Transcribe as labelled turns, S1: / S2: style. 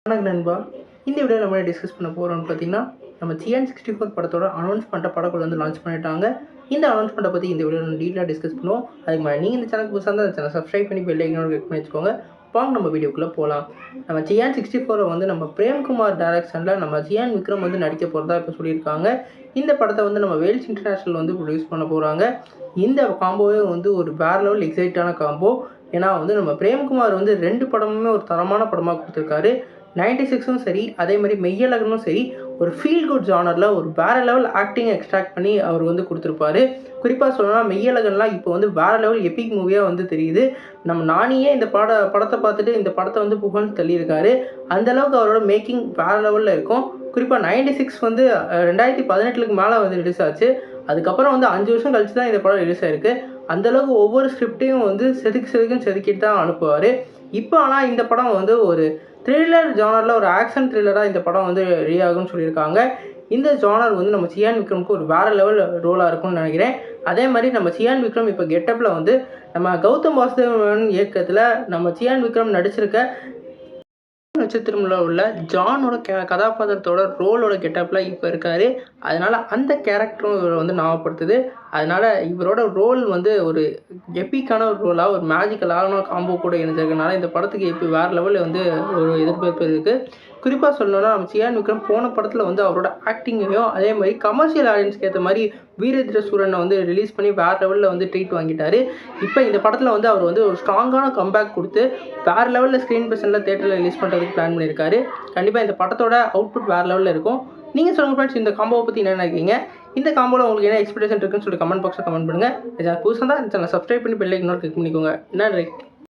S1: வணக்கம் நண்பா. இந்த வீடியோவில் நம்ம டிஸ்கஸ் பண்ண போகிறோம்னு பார்த்தீங்கன்னா, நம்ம சியான் 64 படத்தோட அனௌன்ஸ்மெண்ட்டை படக்குழு வந்து லான்ச் பண்ணிட்டாங்க. இந்த அனௌன்ஸ்மெண்ட்டை பற்றி இந்த வீடியோவில் நம்ம டீட்டெயிலாக டிஸ்கஸ் பண்ணுவோம். அதுக்கு மேலே நீங்கள் இந்த சேனலுக்கு புதுசாக இருந்தால் சேனல் சப்ஸ்கிரைப் பண்ணி பெல் ஐக்கான கிளிக் பண்ணி வச்சுக்கோங்க. வாங்க நம்ம வீடியோக்குள்ளே போகலாம். நம்ம சியான் 64 வந்து நம்ம பிரேம்குமார் டைரக்ஷனில் நம்ம சியான் விக்ரம் வந்து நடிக்க போகிறதா இப்போ சொல்லியிருக்காங்க. இந்த படத்தை வந்து நம்ம வேல்ஸ் இன்டர்நேஷனல் வந்து ப்ரொடியூஸ் பண்ண போகிறாங்க. இந்த காம்போவே வந்து ஒரு வேறு லெவல் எக்ஸைட்டான காம்போ. ஏன்னா வந்து நம்ம பிரேம்குமார் வந்து 2 படமுமே ஒரு தரமான படமாக கொடுத்துருக்காரு. 96ம் சரி, அதே மாதிரி மெய்யழகனும் சரி, ஒரு ஃபீல் குட் ஜானரில் ஒரு வேறு லெவல் ஆக்டிங் எக்ஸ்ட்ராக்ட் பண்ணி அவர் வந்து கொடுத்துருப்பாரு. குறிப்பாக சொல்லணும்னா மெய்யழகன்லாம் இப்போ வந்து வேறு லெவல் எபிக் மூவியாக வந்து தெரியுது. நம்ம நானியே இந்த படத்தை பார்த்துட்டு இந்த படத்தை வந்து புகழ்ந்து தள்ளியிருக்காரு. அந்தளவுக்கு அவரோட மேக்கிங் வேறு லெவலில் இருக்கும். குறிப்பாக 96 வந்து 2018க்கு மேலே வந்து ரிலீஸ் ஆச்சு. அதுக்கப்புறம் வந்து 5 வருஷம் கழிச்சு தான் இந்த படம் ரிலீஸ் ஆயிருக்கு. அந்தளவுக்கு ஒவ்வொரு ஸ்கிரிப்டையும் வந்து செதுக்கிட்டு தான் அனுப்புவார். இப்போ ஆனால் இந்த படம் வந்து ஒரு த்ரில்லர் ஜானரில் ஒரு ஆக்ஷன் த்ரில்லராக இந்த படம் வந்து ரெடி ஆகும்னு சொல்லியிருக்காங்க. இந்த ஜானர் வந்து நம்ம சியான் விக்ரமுக்கு ஒரு வேறு லெவல் ரோலாக இருக்கும்னு நினைக்கிறேன். அதே மாதிரி நம்ம சியான் விக்ரம் இப்போ கெட்டப்பில் வந்து நம்ம கௌதம் வாசுதேவன் இயக்கத்தில் நம்ம சியான் விக்ரம் நடிச்சிருக்க நட்சத்திரம்ல உள்ள ஜானோட கதாபாத்திரத்தோட ரோலோட கெட்டப்பில் இப்போ இருக்கார். அதனால் அந்த கேரக்டரும் இவரை வந்து ஞாபகப்படுத்துது. அதனால் இவரோட ரோல் வந்து ஒரு எப்பிக்கான ஒரு ரோலாக ஒரு மேஜிக்கலான காம்போ கூட இணைஞ்சிருக்கனால இந்த படத்துக்கு இப்போ வேறு லெவலில் வந்து ஒரு எதிர்பார்ப்பு இருக்குது. குறிப்பாக சொல்லணும்னா நம்ம சியான் விக்ரம் போன படத்தில் வந்து அவரோட ஆக்டிங்கையும் அதே மாதிரி கமர்ஷியல் ஆடியன்ஸ்க்கு ஏற்ற மாதிரி வீரேந்திர சூரனை வந்து ரிலீஸ் பண்ணி வேறு லெவலில் வந்து ட்ரீட் வாங்கிட்டார். இப்போ இந்த படத்தில் வந்து அவர் வந்து ஒரு ஸ்ட்ராங்கான கம்பேக் கொடுத்து வேறு லெவலில் ஸ்க்ரீன் ப்ரெசென்ட்டில் தேட்டரில் ரிலீஸ் பண்ணுறதுக்கு பிளான் பண்ணியிருக்காரு. கண்டிப்பாக இந்த படத்தோட அவுட்புட் வேறு லெவலில் இருக்கும். நீங்கள் சொல்லுங்கள் ஃப்ரெண்ட்ஸ், இந்த காம்போவை பற்றி என்ன நினைக்கிறீங்க? இந்த காம்போவில் உங்களுக்கு என்ன எக்ஸ்பெக்டேஷன் இருக்குன்னு சொல்லி கமெண்ட் பாக்ஸில் கமெண்ட் பண்ணுங்கள். புதுசாக தான் இந்த சேனல் சப்ஸ்கிரைப் பண்ணி பெல் ஐக்கான கிளிக் பண்ணிக்கோங்க. நன்றி.